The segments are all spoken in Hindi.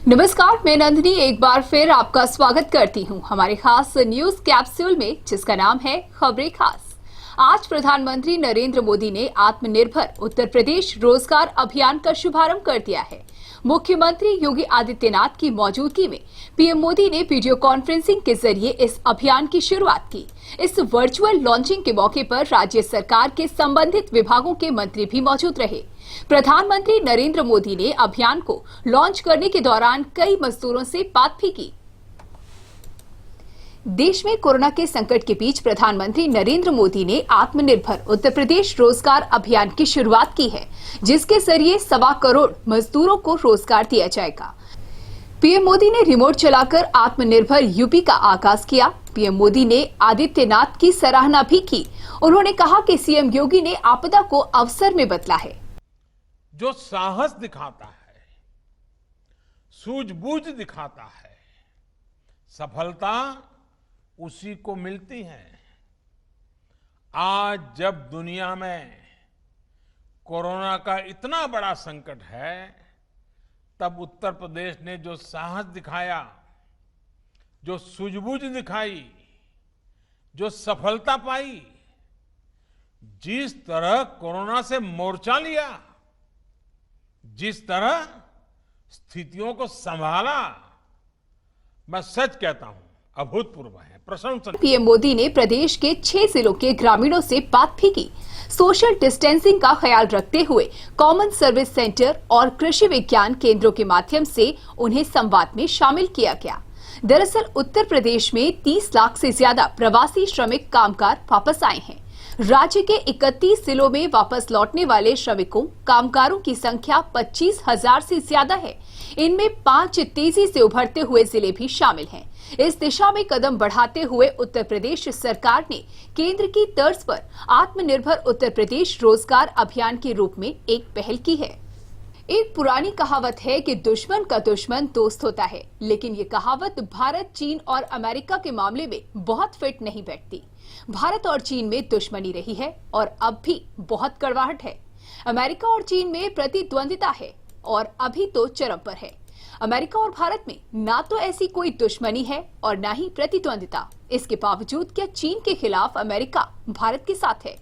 नमस्कार, मैं नंदिनी एक बार फिर आपका स्वागत करती हूं हमारे खास न्यूज कैप्सूल में, जिसका नाम है खबरें खास। आज प्रधानमंत्री नरेंद्र मोदी ने आत्मनिर्भर उत्तर प्रदेश रोजगार अभियान का शुभारंभ कर दिया है। मुख्यमंत्री योगी आदित्यनाथ की मौजूदगी में पीएम मोदी ने वीडियो कॉन्फ्रेंसिंग के जरिए इस अभियान की शुरुआत की। इस वर्चुअल लॉन्चिंग के मौके पर राज्य सरकार के संबंधित विभागों के मंत्री भी मौजूद रहे। प्रधानमंत्री नरेंद्र मोदी ने अभियान को लॉन्च करने के दौरान कई मजदूरों से बात भी की। देश में कोरोना के संकट के बीच प्रधानमंत्री नरेंद्र मोदी ने आत्मनिर्भर उत्तर प्रदेश रोजगार अभियान की शुरुआत की है, जिसके जरिए 1.25 करोड़ मजदूरों को रोजगार दिया जाएगा। पीएम मोदी ने रिमोट चलाकर आत्मनिर्भर यूपी का आगाज किया। पीएम मोदी ने आदित्यनाथ की सराहना भी की। उन्होंने कहा कि सीएम योगी ने आपदा को अवसर में बदला है। जो साहस दिखाता है, सूझबूझ दिखाता है, सफलता उसी को मिलती है। आज जब दुनिया में कोरोना का इतना बड़ा संकट है, तब उत्तर प्रदेश ने जो साहस दिखाया, जो सूझबूझ दिखाई, जो सफलता पाई, जिस तरह कोरोना से मोर्चा लिया, जिस तरह स्थितियों को संभाला, मैं सच कहता हूं अभूतपूर्व है, प्रशंसनीय। पीएम मोदी ने प्रदेश के 6 जिलों के ग्रामीणों से बात भी की। सोशल डिस्टेंसिंग का ख्याल रखते हुए कॉमन सर्विस सेंटर और कृषि विज्ञान केंद्रों के माध्यम से उन्हें संवाद में शामिल किया गया। दरअसल उत्तर प्रदेश में 30 लाख से ज्यादा प्रवासी श्रमिक कामगार वापस आए हैं। राज्य के 31 जिलों में वापस लौटने वाले श्रमिकों कामगारों की संख्या 25,000 से ज्यादा है। इनमें 5 तेजी से उभरते हुए जिले भी शामिल हैं। इस दिशा में कदम बढ़ाते हुए उत्तर प्रदेश सरकार ने केंद्र की तर्ज पर आत्मनिर्भर उत्तर प्रदेश रोजगार अभियान के रूप में एक पहल की है। एक पुरानी कहावत है कि दुश्मन का दुश्मन दोस्त होता है, लेकिन ये कहावत भारत, चीन और अमेरिका के मामले में बहुत फिट नहीं बैठती। भारत और चीन में दुश्मनी रही है और अब भी बहुत कड़वाहट है। अमेरिका और चीन में प्रतिद्वंदिता है और अभी तो चरम पर है। अमेरिका और भारत में ना तो ऐसी कोई दुश्मनी है और ना ही प्रतिद्वंदिता। इसके बावजूद क्या चीन के खिलाफ अमेरिका भारत के साथ है?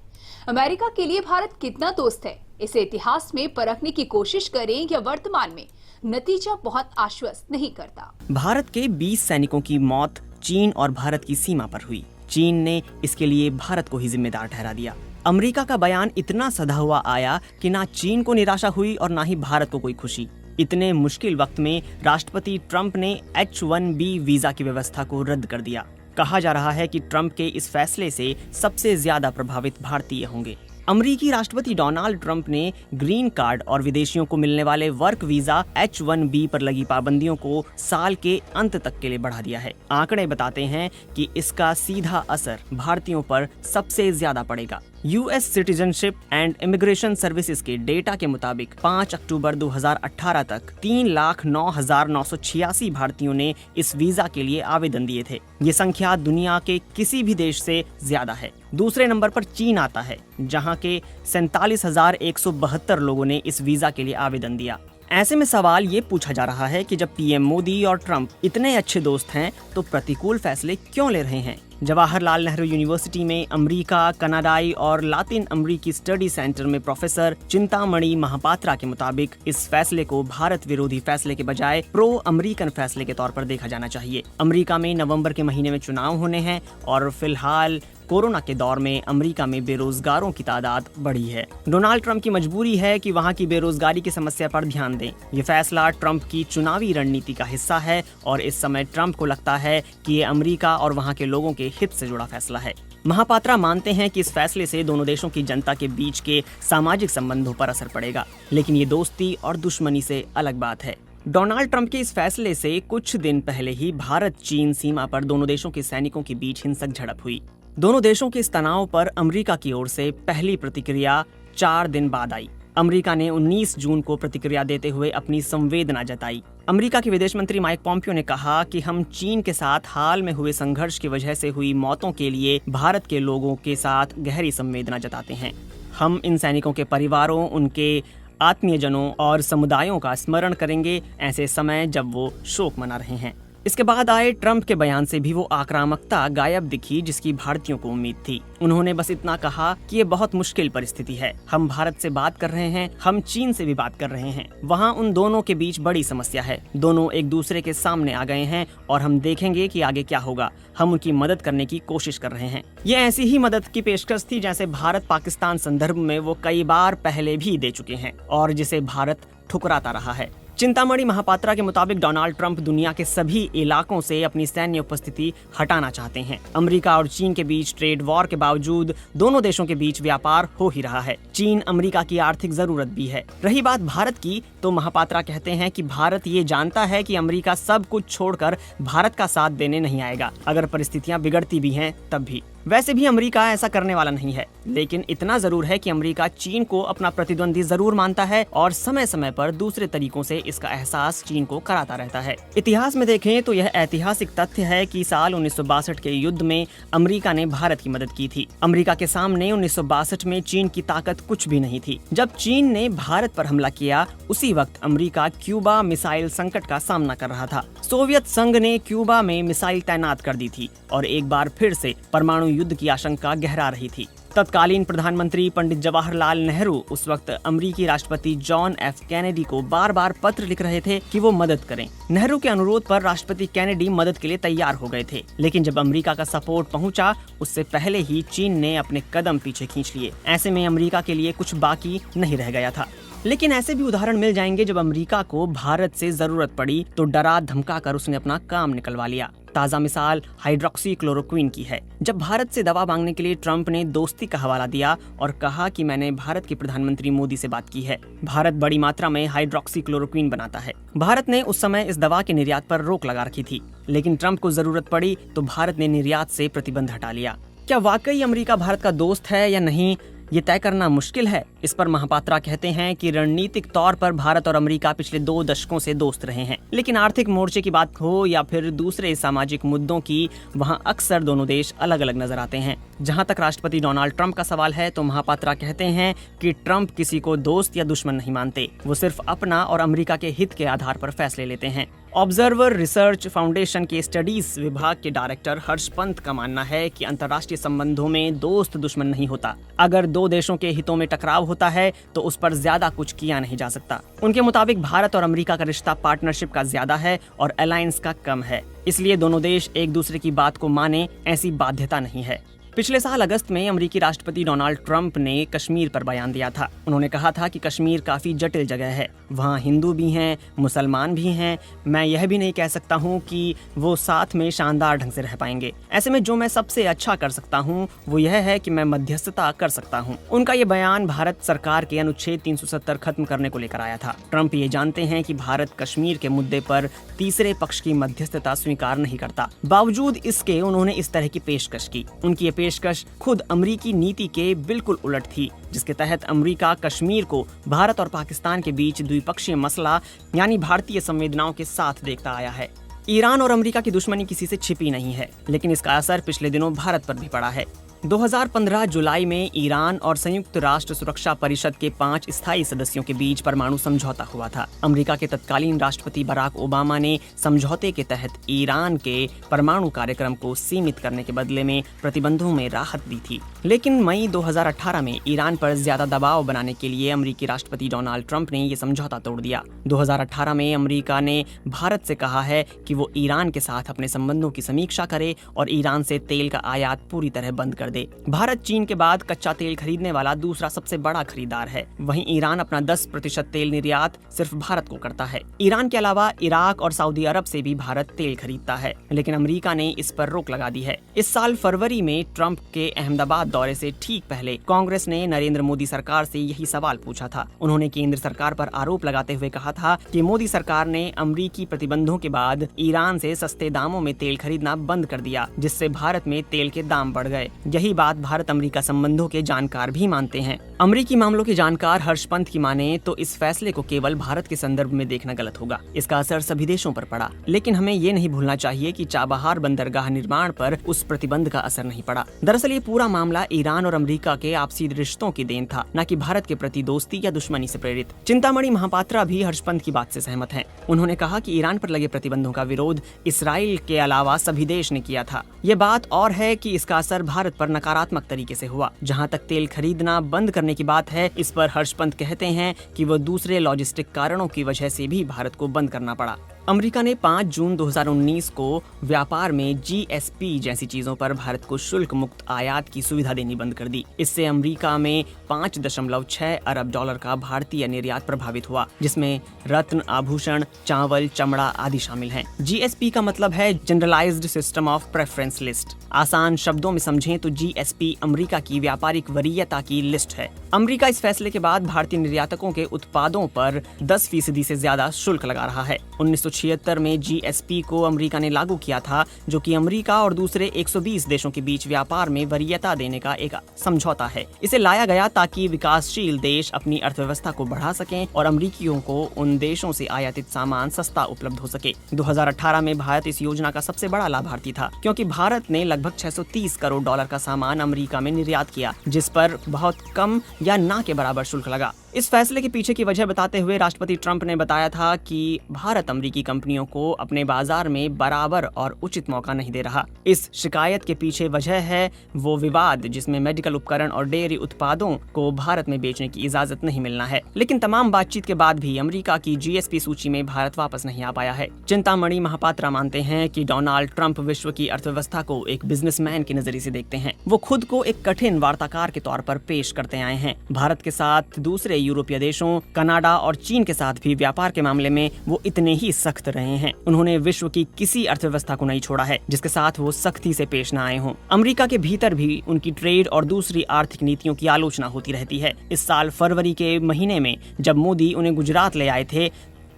अमेरिका के लिए भारत कितना दोस्त है, इसे इतिहास में परखने की कोशिश करें या वर्तमान में, नतीजा बहुत आश्वस्त नहीं करता। भारत के 20 सैनिकों की मौत चीन और भारत की सीमा पर हुई। चीन ने इसके लिए भारत को ही जिम्मेदार ठहरा दिया। अमेरिका का बयान इतना सधा हुआ आया कि ना चीन को निराशा हुई और ना ही भारत को कोई खुशी। इतने मुश्किल वक्त में राष्ट्रपति ट्रंप ने H-1B वीजा की व्यवस्था को रद्द कर दिया। कहा जा रहा है कि ट्रंप के इस फैसले से सबसे ज्यादा प्रभावित भारतीय होंगे। अमेरिकी राष्ट्रपति डोनाल्ड ट्रंप ने ग्रीन कार्ड और विदेशियों को मिलने वाले वर्क वीजा H-1B पर लगी पाबंदियों को साल के अंत तक के लिए बढ़ा दिया है। आंकड़े बताते हैं कि इसका सीधा असर भारतीयों पर सबसे ज्यादा पड़ेगा। US citizenship and immigration services के डेटा के मुताबिक 5 अक्टूबर 2018 तक 3,09,986 भारतीयों ने इस वीजा के लिए आवेदन दिए थे। ये संख्या दुनिया के किसी भी देश से ज्यादा है। दूसरे नंबर पर चीन आता है, जहां के 47,172 लोगों ने इस वीजा के लिए आवेदन दिया। ऐसे में सवाल ये पूछा जा रहा है कि जब पीएम मोदी और ट्रंप इतने अच्छे दोस्त हैं, तो प्रतिकूल फैसले क्यों ले रहे हैं? जवाहरलाल नेहरू यूनिवर्सिटी में अमेरिका, कनाडाई और लातिन अमेरिकी स्टडी सेंटर में प्रोफेसर चिंतामणि महापात्रा के मुताबिक इस फैसले को भारत विरोधी फैसले के बजाय प्रो अमेरिकन फैसले के तौर पर देखा जाना चाहिए। अमेरिका में नवंबर के महीने में चुनाव होने हैं और फिलहाल कोरोना के दौर में अमेरिका में बेरोजगारों की तादाद बढ़ी है। डोनाल्ड ट्रंप की मजबूरी है कि वहां की बेरोजगारी की समस्या पर ध्यान दें। ये फैसला ट्रंप की चुनावी रणनीति का हिस्सा है और इस समय ट्रंप को लगता है कि ये अमेरिका और वहां के लोगों के हित से जुड़ा फैसला है। महापात्रा मानते हैं कि इस फैसले से दोनों देशों की जनता के बीच के सामाजिक संबंधों पर असर पड़ेगा, लेकिन ये दोस्ती और दुश्मनी से अलग बात है। डोनाल्ड ट्रंप के इस फैसले से कुछ दिन पहले ही भारत चीन सीमा पर दोनों देशों के सैनिकों के बीच हिंसक झड़प हुई। दोनों देशों के इस तनाव पर अमेरिका की ओर से पहली प्रतिक्रिया 4 दिन बाद आई। अमेरिका ने 19 जून को प्रतिक्रिया देते हुए अपनी संवेदना जताई। अमेरिका के विदेश मंत्री माइक पॉम्पियो ने कहा कि हम चीन के साथ हाल में हुए संघर्ष की वजह से हुई मौतों के लिए भारत के लोगों के साथ गहरी संवेदना जताते हैं। हम इन सैनिकों के परिवारों, उनके आत्मीयजनों और समुदायों का स्मरण करेंगे ऐसे समय जब वो शोक मना रहे हैं। इसके बाद आए ट्रंप के बयान से भी वो आक्रामकता गायब दिखी जिसकी भारतीयों को उम्मीद थी। उन्होंने बस इतना कहा कि ये बहुत मुश्किल परिस्थिति है, हम भारत से बात कर रहे हैं, हम चीन से भी बात कर रहे हैं, वहाँ उन दोनों के बीच बड़ी समस्या है, दोनों एक दूसरे के सामने आ गए हैं और हम देखेंगे कि आगे क्या होगा, हम उनकी मदद करने की कोशिश कर रहे हैं। ये ऐसी ही मदद की पेशकश थी जैसे भारत पाकिस्तान संदर्भ में वो कई बार पहले भी दे चुके हैं और जिसे भारत ठुकराता रहा है। चिंतामणि महापात्रा के मुताबिक डोनाल्ड ट्रंप दुनिया के सभी इलाकों से अपनी सैन्य उपस्थिति हटाना चाहते हैं। अमेरिका और चीन के बीच ट्रेड वॉर के बावजूद दोनों देशों के बीच व्यापार हो ही रहा है। चीन अमेरिका की आर्थिक जरूरत भी है। रही बात भारत की, तो महापात्रा कहते हैं कि भारत ये जानता है कि अमेरिका सब कुछ छोड़कर भारत का साथ देने नहीं आएगा, अगर परिस्थितियां बिगड़ती भी हैं तब भी। वैसे भी अमेरिका ऐसा करने वाला नहीं है, लेकिन इतना जरूर है कि अमेरिका चीन को अपना प्रतिद्वंदी जरूर मानता है और समय समय पर दूसरे तरीकों से इसका एहसास चीन को कराता रहता है। इतिहास में देखें तो यह ऐतिहासिक तथ्य है कि साल 1962 के युद्ध में अमेरिका ने भारत की मदद की थी। अमेरिका के सामने 1962 में चीन की ताकत कुछ भी नहीं थी। जब चीन ने भारत पर हमला किया, उसी वक्त अमेरिका क्यूबा मिसाइल संकट का सामना कर रहा था। सोवियत संघ ने क्यूबा में मिसाइल तैनात कर दी थी और एक बार फिर से परमाणु युद्ध की आशंका गहरा रही थी। तत्कालीन प्रधानमंत्री पंडित जवाहरलाल नेहरू उस वक्त अमेरिकी राष्ट्रपति जॉन एफ कैनेडी को बार बार पत्र लिख रहे थे कि वो मदद करें। नेहरू के अनुरोध पर राष्ट्रपति कैनेडी मदद के लिए तैयार हो गए थे, लेकिन जब अमेरिका का सपोर्ट पहुंचा, उससे पहले ही चीन ने अपने कदम पीछे खींच लिए। ऐसे में अमेरिका के लिए कुछ बाकी नहीं रह गया था। लेकिन ऐसे भी उदाहरण मिल जाएंगे जब अमेरिका को भारत से जरूरत पड़ी तो डरा धमका कर उसने अपना काम निकलवा लिया। ताजा मिसाल हाइड्रोक्सी क्लोरोक्विन की है। जब भारत से दवा मांगने के लिए ट्रंप ने दोस्ती का हवाला दिया और कहा कि मैंने भारत के प्रधानमंत्री मोदी से बात की है। भारत बड़ी मात्रा में हाइड्रोक्सी क्लोरोक्विन बनाता है। भारत ने उस समय इस दवा के निर्यात पर रोक लगा रखी थी, लेकिन ट्रंप को जरूरत पड़ी तो भारत ने निर्यात से प्रतिबंध हटा लिया। क्या वाकई अमेरिका भारत का दोस्त है या नहीं, ये तय करना मुश्किल है। इस पर महापात्रा कहते हैं कि रणनीतिक तौर पर भारत और अमेरिका पिछले 2 दशकों से दोस्त रहे हैं, लेकिन आर्थिक मोर्चे की बात हो या फिर दूसरे सामाजिक मुद्दों की, वहां अक्सर दोनों देश अलग अलग नजर आते हैं। जहां तक राष्ट्रपति डोनाल्ड ट्रंप का सवाल है तो महापात्रा कहते हैं कि ट्रंप किसी को दोस्त या दुश्मन नहीं मानते, वो सिर्फ अपना और अमेरिका के हित के आधार पर फैसले लेते हैं। ऑब्जर्वर रिसर्च फाउंडेशन के स्टडीज विभाग के डायरेक्टर हर्ष पंत का मानना है कि अंतर्राष्ट्रीय संबंधों में दोस्त दुश्मन नहीं होता। अगर 2 देशों के हितों में टकराव होता है तो उस पर ज्यादा कुछ किया नहीं जा सकता। उनके मुताबिक भारत और अमेरिका का रिश्ता पार्टनरशिप का ज्यादा है और अलायंस का कम है, इसलिए दोनों देश एक दूसरे की बात को माने ऐसी बाध्यता नहीं है। पिछले साल अगस्त में अमेरिकी राष्ट्रपति डोनाल्ड ट्रंप ने कश्मीर पर बयान दिया था। उन्होंने कहा था कि कश्मीर काफी जटिल जगह है, वहाँ हिंदू भी हैं, मुसलमान भी हैं, मैं यह भी नहीं कह सकता हूँ कि वो साथ में शानदार ढंग से रह पाएंगे। ऐसे में जो मैं सबसे अच्छा कर सकता हूँ वो यह है कि मैं मध्यस्थता कर सकता हूँ। उनका ये बयान भारत सरकार के अनुच्छेद 370 खत्म करने को लेकर आया था। ट्रंप ये जानते हैं कि भारत कश्मीर के मुद्दे पर तीसरे पक्ष की मध्यस्थता स्वीकार नहीं करता। बावजूद इसके उन्होंने इस तरह की पेशकश की। उनकी पेशकश खुद अमेरिकी नीति के बिल्कुल उलट थी, जिसके तहत अमेरिका कश्मीर को भारत और पाकिस्तान के बीच द्विपक्षीय मसला यानी भारतीय संवेदनाओं के साथ देखता आया है। ईरान और अमेरिका की दुश्मनी किसी से छिपी नहीं है, लेकिन इसका असर पिछले दिनों भारत पर भी पड़ा है। 2015 जुलाई में ईरान और संयुक्त राष्ट्र सुरक्षा परिषद के 5 स्थायी सदस्यों के बीच परमाणु समझौता हुआ था। अमेरिका के तत्कालीन राष्ट्रपति बराक ओबामा ने समझौते के तहत ईरान के परमाणु कार्यक्रम को सीमित करने के बदले में प्रतिबंधों में राहत दी थी। लेकिन मई 2018 में ईरान पर ज्यादा दबाव बनाने के लिए अमेरिकी राष्ट्रपति डोनाल्ड ट्रंप ने ये समझौता तोड़ दिया। 2018 में अमेरिका ने भारत से कहा है कि वो ईरान के साथ अपने संबंधों की समीक्षा करे और ईरान से तेल का आयात पूरी तरह बंद कर दे। भारत चीन के बाद कच्चा तेल खरीदने वाला दूसरा सबसे बड़ा खरीदार है। वहीं ईरान अपना 10% तेल निर्यात सिर्फ भारत को करता है। ईरान के अलावा इराक और सऊदी अरब से भी भारत तेल खरीदता है, लेकिन अमेरिका ने इस पर रोक लगा दी है। इस साल फरवरी में ट्रंप के अहमदाबाद दौरे से ठीक पहले कांग्रेस ने नरेंद्र मोदी सरकार से यही सवाल पूछा था। उन्होंने केंद्र सरकार पर आरोप लगाते हुए कहा था कि मोदी सरकार ने अमेरिकी प्रतिबंधों के बाद ईरान से सस्ते दामों में तेल खरीदना बंद कर दिया, जिससे भारत में तेल के दाम बढ़ गए। यही बात भारत अमेरिका संबंधों के जानकार भी मानते हैं। अमेरिकी मामलों के जानकार हर्ष पंत की माने तो इस फैसले को केवल भारत के संदर्भ में देखना गलत होगा। इसका असर सभी देशों पर पड़ा, लेकिन हमें ये नहीं भूलना चाहिए कि चाबहार बंदरगाह निर्माण पर उस प्रतिबंध का असर नहीं पड़ा। दरअसल ये पूरा मामला ईरान और अमेरिका के आपसी रिश्तों की देन था, न कि भारत के प्रति दोस्ती या दुश्मनी से प्रेरित। चिंतामणि महापात्रा भी हर्ष पंत की बात से सहमत हैं। उन्होंने कहा कि ईरान पर लगे प्रतिबंधों का विरोध इसराइल के अलावा सभी देश ने किया था। ये बात और है कि इसका असर भारत पर नकारात्मक तरीके से हुआ। जहां तक तेल खरीदना बंद करने की बात है, इस पर हर्ष पंत कहते हैं कि वो दूसरे लॉजिस्टिक कारणों की वजह से भी भारत को बंद करना पड़ा। अमेरिका ने 5 जून 2019 को व्यापार में GSP जैसी चीजों पर भारत को शुल्क मुक्त आयात की सुविधा देनी बंद कर दी। इससे अमेरिका में 5.6 अरब डॉलर का भारतीय निर्यात प्रभावित हुआ, जिसमें रत्न, आभूषण, चावल, चमड़ा आदि शामिल हैं। GSP का मतलब है generalised system of preference list. आसान शब्दों में समझें तो GSP अमेरिका की व्यापारिक वरीयता की लिस्ट है। अमेरिका इस फैसले के बाद भारतीय निर्यातकों के उत्पादों पर 10% से ज्यादा शुल्क लगा रहा है। 1976 में GSP को अमेरिका ने लागू किया था, जो कि अमेरिका और दूसरे 120 देशों के बीच व्यापार में वरीयता देने का एक समझौता है। इसे लाया गया ताकि विकासशील देश अपनी अर्थव्यवस्था को बढ़ा सकें और अमेरिकियों को उन देशों से आयातित सामान सस्ता उपलब्ध हो सके। 2018 में भारत इस योजना का सबसे बड़ा लाभार्थी था, क्योंकि भारत ने लगभग 630 करोड़ डॉलर का सामान अमेरिका में निर्यात किया, जिस पर बहुत कम या ना के बराबर शुल्क लगा। इस फैसले के पीछे की वजह बताते हुए राष्ट्रपति ट्रंप ने बताया था कि भारत अमेरिकी कंपनियों को अपने बाजार में बराबर और उचित मौका नहीं दे रहा। इस शिकायत के पीछे वजह है वो विवाद जिसमें मेडिकल उपकरण और डेयरी उत्पादों को भारत में बेचने की इजाजत नहीं मिलना है। लेकिन तमाम बातचीत के बाद भी अमेरिका की GSP सूची में भारत वापस नहीं आ पाया है। चिंतामणि महापात्रा मानते हैं कि डोनाल्ड ट्रंप विश्व की अर्थव्यवस्था को एक बिजनेसमैन के नजरिए से देखते हैं। वो खुद को एक कठिन वार्ताकार के तौर पर पेश करते आए हैं। भारत के साथ दूसरे यूरोपीय देशों, कनाडा और चीन के साथ भी व्यापार के मामले में वो इतने ही सख्त रहे हैं। उन्होंने विश्व की किसी अर्थव्यवस्था को नहीं छोड़ा है जिसके साथ वो सख्ती से पेश न आए हों। अमेरिका के भीतर भी उनकी ट्रेड और दूसरी आर्थिक नीतियों की आलोचना होती रहती है। इस साल फरवरी के महीने में जब मोदी उन्हें गुजरात ले आए थे,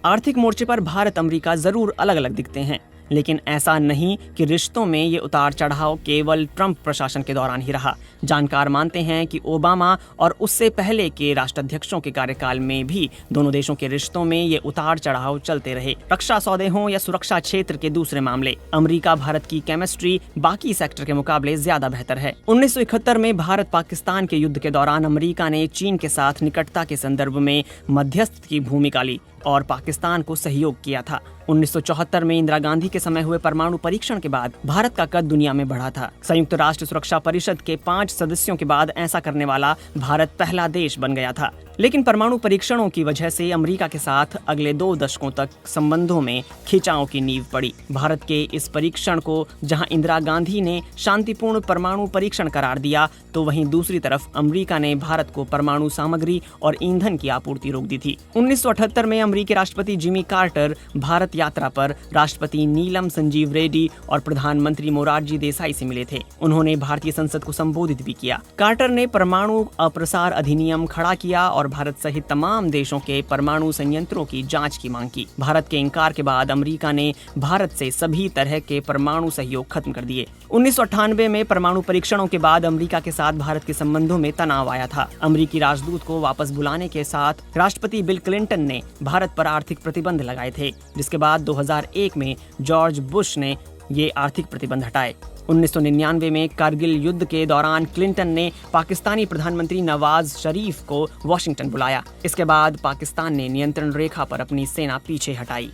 आर्थिक मोर्चे पर भारत अमेरिका जरूर अलग अलग दिखते हैं, लेकिन ऐसा नहीं कि रिश्तों में ये उतार चढ़ाव केवल ट्रंप प्रशासन के दौरान ही रहा। जानकार मानते हैं कि ओबामा और उससे पहले के राष्ट्राध्यक्षों के कार्यकाल में भी दोनों देशों के रिश्तों में ये उतार चढ़ाव चलते रहे। रक्षा सौदे हों या सुरक्षा क्षेत्र के दूसरे मामले, अमेरिका भारत की केमिस्ट्री बाकी सेक्टर के मुकाबले ज्यादा बेहतर है। 1971 में भारत पाकिस्तान के युद्ध के दौरान अमेरिका ने चीन के साथ निकटता के संदर्भ में मध्यस्थ की भूमिका ली और पाकिस्तान को सहयोग किया था। 1974 में इंदिरा गांधी के समय हुए परमाणु परीक्षण के बाद भारत का कद दुनिया में बढ़ा था। संयुक्त राष्ट्र सुरक्षा परिषद के 5 सदस्यों के बाद ऐसा करने वाला भारत पहला देश बन गया था। लेकिन परमाणु परीक्षणों की वजह से अमेरिका के साथ अगले 2 दशकों तक संबंधों में खिंचाव की नींव पड़ी। भारत के इस परीक्षण को जहां इंदिरा गांधी ने शांतिपूर्ण परमाणु परीक्षण करार दिया, तो वहीं दूसरी तरफ अमेरिका ने भारत को परमाणु सामग्री और ईंधन की आपूर्ति रोक दी थी। 1978 में अमेरिकी राष्ट्रपति जिमी कार्टर भारत यात्रा पर राष्ट्रपति नीलम संजीव रेड्डी और प्रधानमंत्री मोरारजी देसाई से मिले थे। उन्होंने भारतीय संसद को संबोधित भी किया। कार्टर ने परमाणु अप्रसार अधिनियम खड़ा किया और भारत सहित तमाम देशों के परमाणु संयंत्रों की जांच की मांग की। भारत के इंकार के बाद अमेरिका ने भारत से सभी तरह के परमाणु सहयोग खत्म कर दिए। 1998 में परमाणु परीक्षणों के बाद अमेरिका के साथ भारत के संबंधों में तनाव आया था। अमेरिकी राजदूत को वापस बुलाने के साथ राष्ट्रपति बिल क्लिंटन ने भारत पर आर्थिक प्रतिबंध लगाए थे, जिसके बाद 2001 में जॉर्ज बुश ने ये आर्थिक प्रतिबंध हटाए। 1999 में कारगिल युद्ध के दौरान क्लिंटन ने पाकिस्तानी प्रधानमंत्री नवाज शरीफ को वॉशिंगटन बुलाया। इसके बाद पाकिस्तान ने नियंत्रण रेखा पर अपनी सेना पीछे हटाई।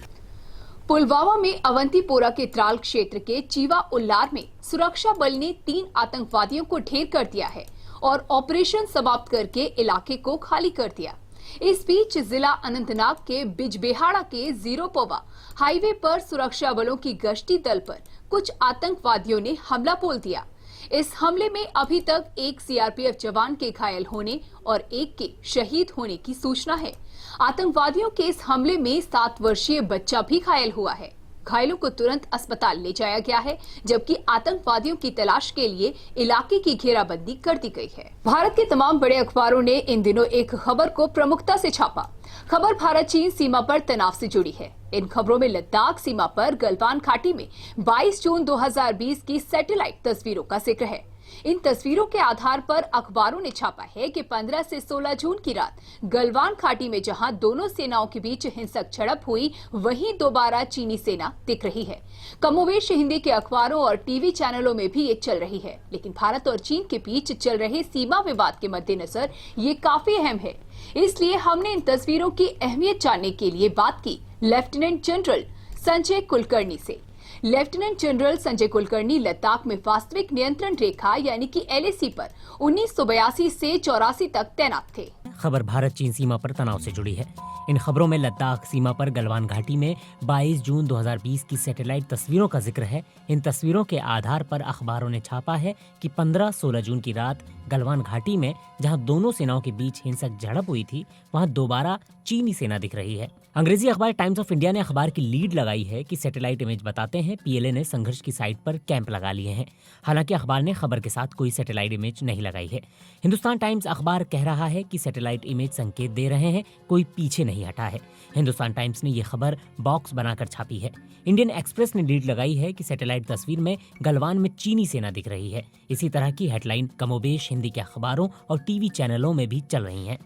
पुलवामा में अवंतीपोरा के त्राल क्षेत्र के चीवा उल्लार में सुरक्षा बल ने 3 आतंकवादियों को ढेर कर दिया है और ऑपरेशन समाप्त करके इलाके को खाली कर दिया। इस बीच जिला अनंतनाग के बिजबेहाड़ा के जीरोपोवा हाईवे पर सुरक्षा बलों की गश्ती दल पर कुछ आतंकवादियों ने हमला बोल दिया। इस हमले में अभी तक एक सीआरपीएफ जवान के घायल होने और एक के शहीद होने की सूचना है। आतंकवादियों के इस हमले में 7 वर्षीय बच्चा भी घायल हुआ है। घायलों को तुरंत अस्पताल ले जाया गया है, जबकि आतंकवादियों की तलाश के लिए इलाके की घेराबंदी कर दी गई है। भारत के तमाम बड़े अखबारों ने इन दिनों एक खबर को प्रमुखता से छापा। खबर भारत चीन सीमा पर तनाव से जुड़ी है। इन खबरों में लद्दाख सीमा पर गलवान घाटी में 22 जून 2020 की सैटेलाइट तस्वीरों का जिक्र है। इन तस्वीरों के आधार पर अखबारों ने छापा है कि 15 से 16 जून की रात गलवान घाटी में जहां दोनों सेनाओं के बीच हिंसक झड़प हुई, वहीं दोबारा चीनी सेना दिख रही है। कमोवेश हिंदी के अखबारों और टीवी चैनलों में भी ये चल रही है, लेकिन भारत और चीन के बीच चल रहे सीमा विवाद के मद्देनजर ये काफी अहम है। इसलिए हमने इन तस्वीरों की अहमियत जानने के लिए बात की लेफ्टिनेंट जनरल संजय कुलकर्णी से। लेफ्टिनेंट जनरल संजय कुलकर्णी लद्दाख में वास्तविक नियंत्रण रेखा यानी कि LAC पर 1982 से 84 तक तैनात थे। खबर भारत चीन सीमा पर तनाव से जुड़ी है। इन खबरों में लद्दाख सीमा पर गलवान घाटी में 22 जून 2020 की सैटेलाइट तस्वीरों का जिक्र है। इन तस्वीरों के आधार पर अखबारों ने छापा है कि 15-16 जून की रात गलवान घाटी में जहां दोनों सेनाओं के बीच हिंसक झड़प हुई थी, वहां दोबारा चीनी सेना दिख रही है। अंग्रेजी अखबार टाइम्स ऑफ इंडिया ने अखबार की लीड लगाई है कि सैटेलाइट इमेज बताते हैं PLA ने संघर्ष की साइट पर कैंप लगा लिए हैं। हालांकि अखबार ने खबर के साथ कोई सैटेलाइट इमेज नहीं लगाई है। हिंदुस्तान टाइम्स अखबार कह रहा है कि सैटेलाइट इमेज संकेत दे रहे हैं कोई पीछे नहीं हटा है। हिंदुस्तान टाइम्स ने यह खबर बॉक्स बनाकर छापी है। इंडियन एक्सप्रेस ने लीड लगाई है कि सैटेलाइट तस्वीर में गलवान में चीनी सेना दिख रही है। इसी तरह की हेडलाइन कमोबेश हिंदी के अखबारों और टीवी चैनलों में भी चल रही हैं।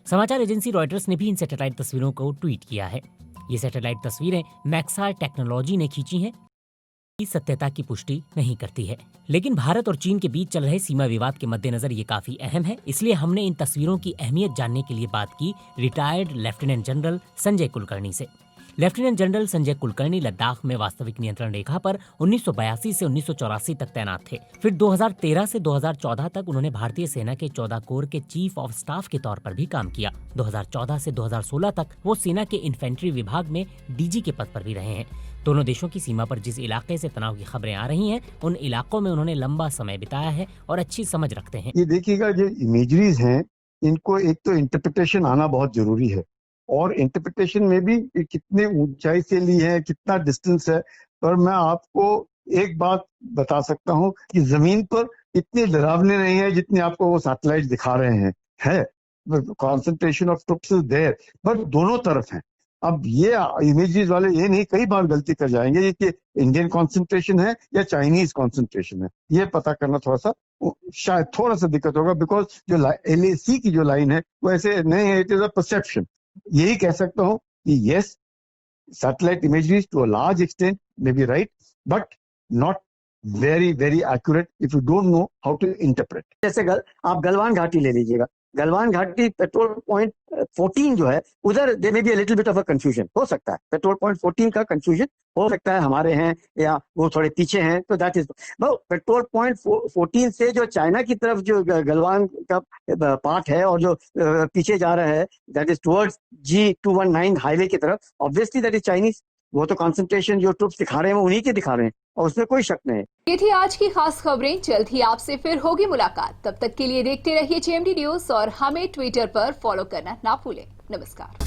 समाचार एजेंसी रॉयटर्स ने भी इन सैटेलाइट तस्वीरों को ट्वीट किया है। ये सैटेलाइट तस्वीरें मैक्सार टेक्नोलॉजी ने खींची हैं। की सत्यता की पुष्टि नहीं करती है, लेकिन भारत और चीन के बीच चल रहे सीमा विवाद के मद्देनजर ये काफी अहम है। इसलिए हमने इन तस्वीरों की अहमियत जानने के लिए बात की retired lieutenant general Sanjay Kulkarni से। लेफ्टिनेंट जनरल संजय कुलकर्णी लद्दाख में वास्तविक नियंत्रण रेखा पर 1982 से 1984 तक तैनात थे। फिर 2013 से 2014 तक उन्होंने भारतीय सेना के 14 कोर के चीफ ऑफ स्टाफ के तौर पर भी काम किया। 2014 से 2016 तक वो सेना के इन्फेंट्री विभाग में DG के पद पर भी रहे हैं। दोनों देशों की सीमा पर जिस इलाके से तनाव की खबरें आ रही हैं, उन इलाकों में उन्होंने लंबा समय बिताया है और अच्छी समझ रखते हैं। ये देखिएगा, जो इमेजरीज हैं इनको एक तो इंटरप्रिटेशन आना बहुत जरूरी है, और इंटरप्रिटेशन में भी कितने ऊंचाई से ली है, कितना डिस्टेंस है। पर मैं आपको एक बात बता सकता हूं कि जमीन पर इतने डरावने नहीं है जितने आपको वो सैटेलाइट दिखा रहे हैं। है concentration of troops is there, but दोनों तरफ है। अब ये इमेजेस वाले ये नहीं कई बार गलती कर जाएंगे कि इंडियन कॉन्सेंट्रेशन है या चाइनीज कॉन्सेंट्रेशन है। ये पता करना थोड़ा सा शायद थोड़ा सा दिक्कत होगा, बिकॉज जो LAC की जो लाइन है वो ऐसे नहीं है, इट इज अ परसेप्शन। यही कह सकता हूं कि yes, satellite imageries to a large extent may be right, but not very very accurate if you don't know how to interpret. जैसे आप गलवान घाटी ले लीजिएगा, गलवान घाटी पेट्रोल पॉइंट 14 जो है उधर there may be a little bit of a confusion हो सकता है। पेट्रोल पॉइंट 14 का कंफ्यूजन हो सकता है हमारे हैं या वो थोड़े पीछे हैं, तो दैट इज पेट्रोल पॉइंट 14 से जो चाइना की तरफ जो गलवान का पार्ट है और जो पीछे जा रहा है that is towards G219 highway की तरफ, ऑब्वियसली दैट इज चाइनीज। वो तो कंसंट्रेशन जो ट्रूप्स दिखा रहे हैं वो उन्हीं के दिखा रहे हैं और उसमें कोई शक नहीं है। ये थी आज की खास खबरें। जल्द ही आपसे फिर होगी मुलाकात। तब तक के लिए देखते रहिए JMD न्यूज और हमें ट्विटर पर फॉलो करना ना भूलें। नमस्कार।